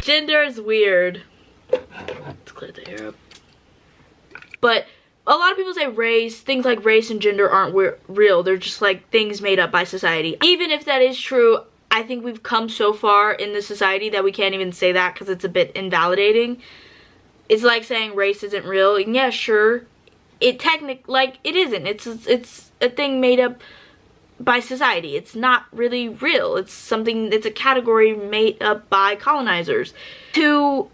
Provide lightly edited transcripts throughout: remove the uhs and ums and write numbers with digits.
Gender is weird. Let's clear the air up. But a lot of people say race, things like race and gender aren't real. They're just like things made up by society. Even if that is true, I think we've come so far in the society that we can't even say that because it's a bit invalidating. It's like saying race isn't real. And yeah, sure. It isn't. It's a thing made up by society. It's not really real. It's a category made up by colonizers. To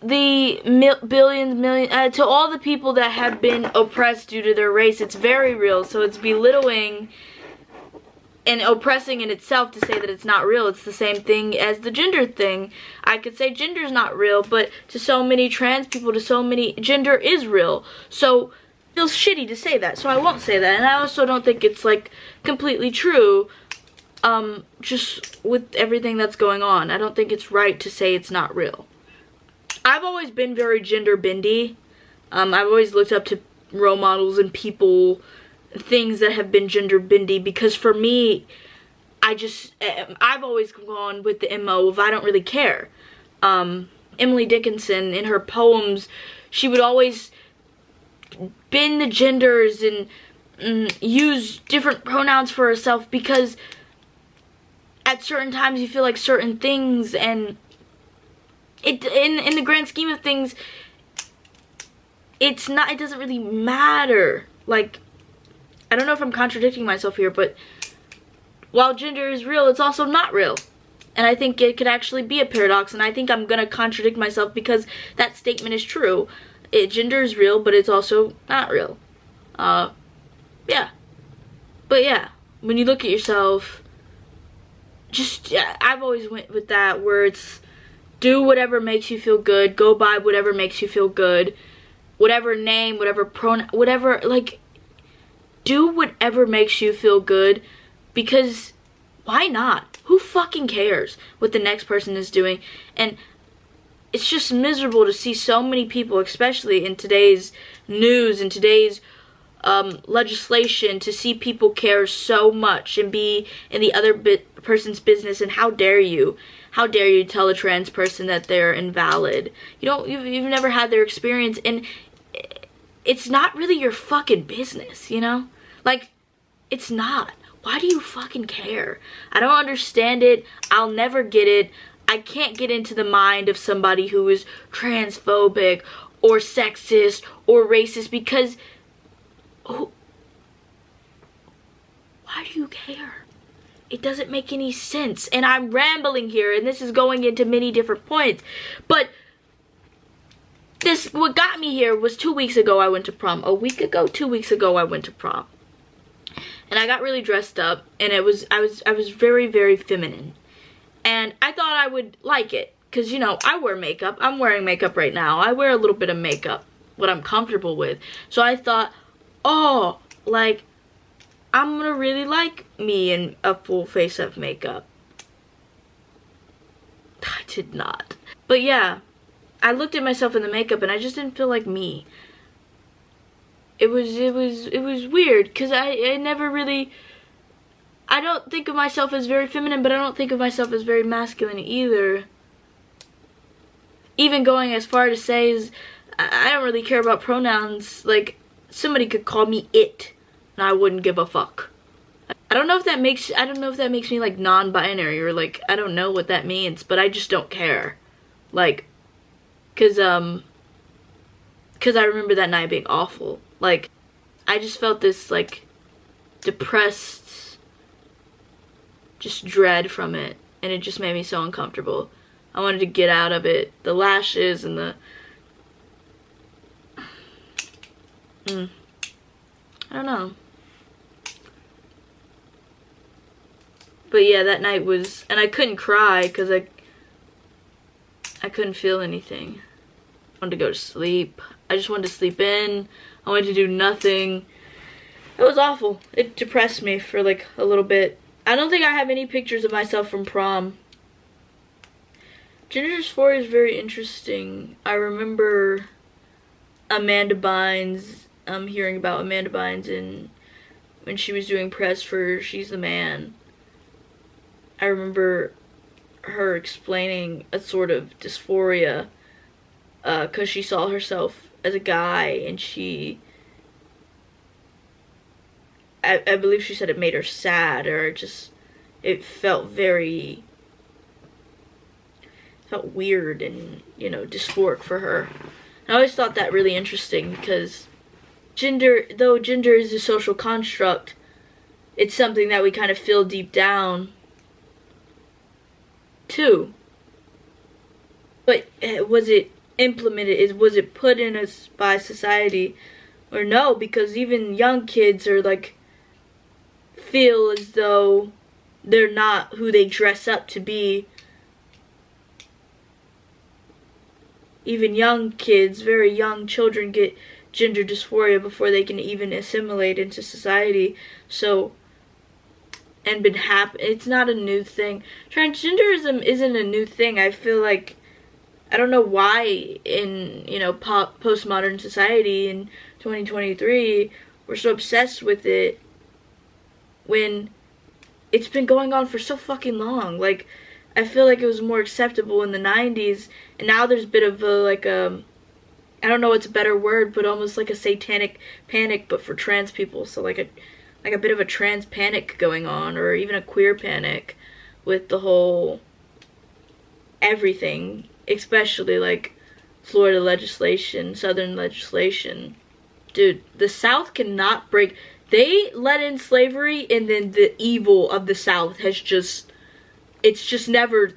the to all the people that have been oppressed due to their race, it's very real. So it's belittling and oppressing in itself to say that it's not real. It's the same thing as the gender thing. I could say gender's not real, but to so many trans people, gender is real. So it feels shitty to say that, so I won't say that. And I also don't think it's like completely true, just with everything that's going on. I don't think it's right to say it's not real. I've always been very gender bendy. I've always looked up to role models and people, things that have been gender bendy, because for me, I've always gone with the MO of I don't really care. Emily Dickinson, in her poems, she would always bend the genders and use different pronouns for herself, because at certain times you feel like certain things, and in the grand scheme of things, it doesn't really matter. Like, I don't know if I'm contradicting myself here, but while gender is real, it's also not real. And I think it could actually be a paradox, and I think I'm gonna contradict myself because that statement is true. Gender is real, but it's also not real. Yeah. But yeah, when you look at yourself, I've always went with that, where it's do whatever makes you feel good, go by whatever makes you feel good, whatever name, whatever pronoun, whatever, like, do whatever makes you feel good, because why not? Who fucking cares what the next person is doing? And it's just miserable to see so many people, especially in today's news and today's legislation, to see people care so much and be in the other person's business. And how dare you? How dare you tell a trans person that they're invalid? You've never had their experience, and it's not really your fucking business, you know? Like, it's not. Why do you fucking care? I don't understand it. I'll never get it. I can't get into the mind of somebody who is transphobic or sexist or racist, because why do you care? It doesn't make any sense. And I'm rambling here, and this is going into many different points, but what got me here was 2 weeks ago I went to prom. 2 weeks ago I went to prom. And I got really dressed up, and I was very, very feminine. And I thought I would like it, because, you know, I wear makeup. I'm wearing makeup right now. I wear a little bit of makeup, what I'm comfortable with. So I thought, oh, like, I'm gonna really like me in a full face of makeup. I did not. But yeah, I looked at myself in the makeup, and I just didn't feel like me. It was weird, because I never really, I don't think of myself as very feminine, but I don't think of myself as very masculine either. Even going as far to say is, I don't really care about pronouns. Like, somebody could call me it, and I wouldn't give a fuck. I don't know if that makes me like non-binary, or like, I don't know what that means, but I just don't care. Like, cause I remember that night being awful. Like, I just felt this, like, depressed, just dread from it, and it just made me so uncomfortable. I wanted to get out of it. The lashes and the... I don't know. But yeah, that night was... And I couldn't cry, because I couldn't feel anything. I wanted to go to sleep. I just wanted to sleep in. I wanted to do nothing. It was awful. It depressed me for like a little bit. I don't think I have any pictures of myself from prom. Gender dysphoria is very interesting. I remember Amanda Bynes, hearing about Amanda Bynes when she was doing press for She's the Man. I remember her explaining a sort of dysphoria, because she saw herself as a guy, and I believe she said it made her sad, or it felt weird and, you know, dysphoric for her. I always thought that really interesting, because though gender is a social construct, it's something that we kind of feel deep down too. But was it implemented? Was it put in us by society? Or no, because even young kids are like, feel as though they're not who they dress up to be. Even young kids, very young children, get gender dysphoria before they can even assimilate into society. So, and been happy. It's not a new thing. Transgenderism isn't a new thing. I feel like, I don't know why in, you know, postmodern society in 2023 we're so obsessed with it when it's been going on for so fucking long. Like, I feel like it was more acceptable in the 90s, and now there's a bit of a, like, I don't know what's a better word, but almost like a satanic panic, but for trans people. So like a bit of a trans panic going on, or even a queer panic with the whole everything, especially like Florida legislation, Southern legislation. Dude, the South cannot break. They let in slavery, and then the evil of the South has just, it's never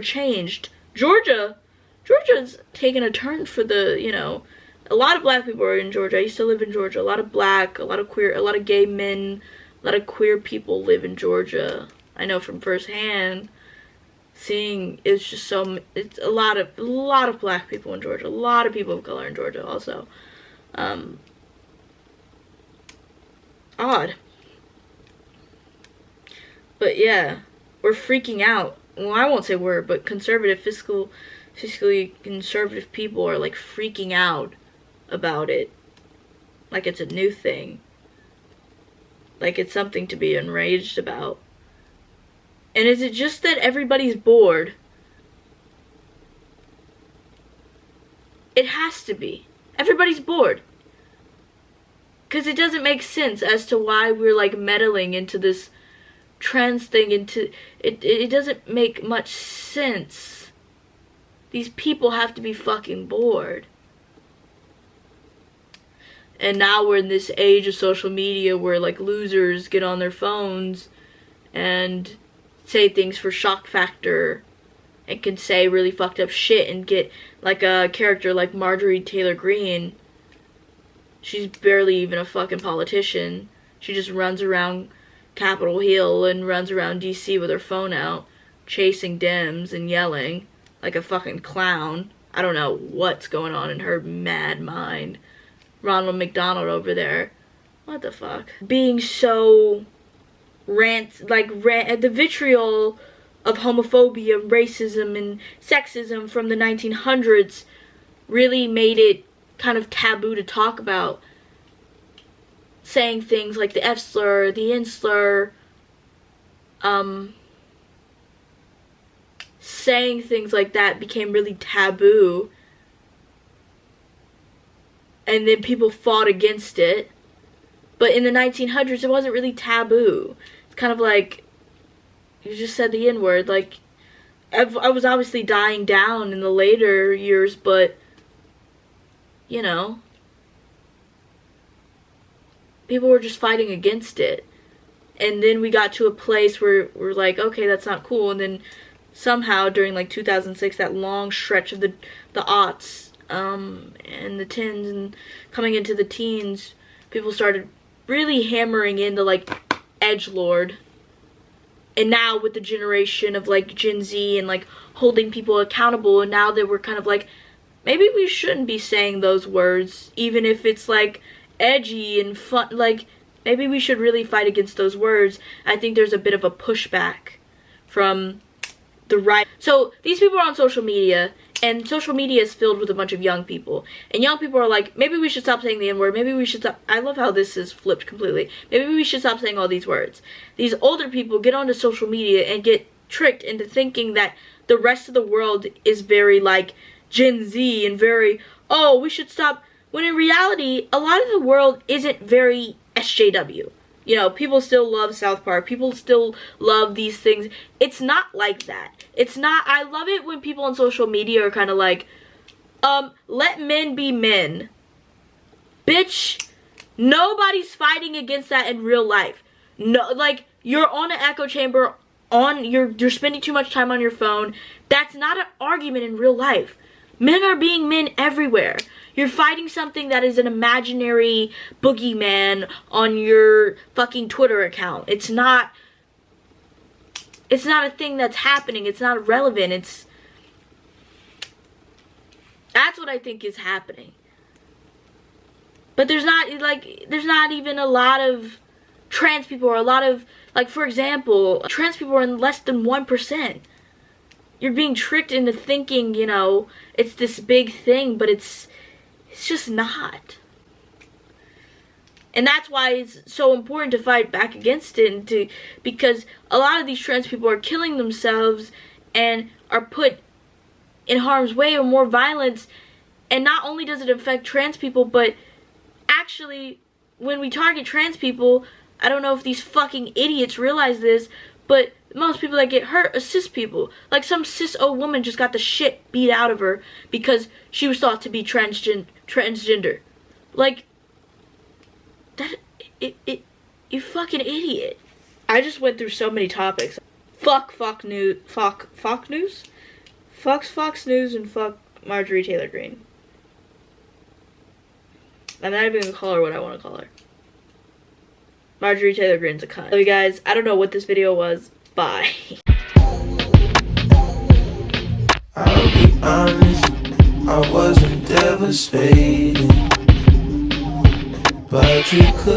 changed. Georgia's taken a turn for the, you know, a lot of black people are in Georgia. I used to live in Georgia. A lot of black, a lot of queer, a lot of gay men, a lot of queer people live in Georgia. I know from firsthand. Seeing, it's just so, it's a lot of black people in Georgia. A lot of people of color in Georgia also. Odd. But yeah, we're freaking out. Well, I won't say we're, but fiscally conservative people are like freaking out about it. Like it's a new thing. Like it's something to be enraged about. And is it just that everybody's bored? It has to be. Everybody's bored. Because it doesn't make sense as to why we're like meddling into this trans thing. It doesn't make much sense. These people have to be fucking bored. And now we're in this age of social media where like losers get on their phones and say things for shock factor and can say really fucked up shit and get like a character like Marjorie Taylor Greene. She's barely even a fucking politician. She just runs around Capitol Hill and runs around DC with her phone out, chasing Dems and yelling like a fucking clown. I don't know what's going on in her mad mind. Ronald McDonald over there. What the fuck? Being so the vitriol of homophobia, racism, and sexism from the 1900s really made it kind of taboo to talk about. Saying things like the F slur, the N slur, saying things like that became really taboo. And then people fought against it. But in the 1900s, it wasn't really taboo. It's kind of like, you just said the N-word. Like, I was obviously dying down in the later years, but, you know, people were just fighting against it. And then we got to a place where we're like, okay, that's not cool. And then somehow during like 2006, that long stretch of the aughts, and the tens and coming into the teens, people started really hammering into like edgelord. And now with the generation of like Gen Z and like holding people accountable, and now that we're kind of like, maybe we shouldn't be saying those words, even if it's like edgy and fun. Like, maybe we should really fight against those words. I think there's a bit of a pushback from the right. So these people are on social media, and social media is filled with a bunch of young people. And young people are like, maybe we should stop saying the N-word. Maybe we should stop. I love how this is flipped completely. Maybe we should stop saying all these words. These older people get onto social media and get tricked into thinking that the rest of the world is very like Gen Z and very, oh, we should stop, when in reality a lot of the world isn't very SJW. You know, people still love South Park, people still love these things. It's not like that. It's not. I love it when people on social media are kind of like, let men be men. Bitch, nobody's fighting against that in real life. No, like, you're on an echo chamber, you're spending too much time on your phone. That's not an argument in real life. Men are being men everywhere. You're fighting something that is an imaginary boogeyman on your fucking Twitter account. It's not a thing that's happening. It's not relevant. That's what I think is happening. But there's not even a lot of trans people, or a lot of, like, for example, trans people are in less than 1%. You're being tricked into thinking, you know, it's this big thing, but it's just not. And that's why it's so important to fight back against it, because a lot of these trans people are killing themselves and are put in harm's way or more violence. And not only does it affect trans people, but actually, when we target trans people, I don't know if these fucking idiots realize this, but most people that get hurt are cis people. Like, some cis old woman just got the shit beat out of her because she was thought to be transgender. Like, that, you fucking idiot. I just went through so many topics. Fuck Fox News, Fox News? Fox News, and fuck Marjorie Taylor Greene. I'm not even gonna call her what I want to call her. Marjorie Taylor Greene's a cunt. Love you guys. I don't know what this video was. Bye. I'll be honest, I wasn't devastated, but you could.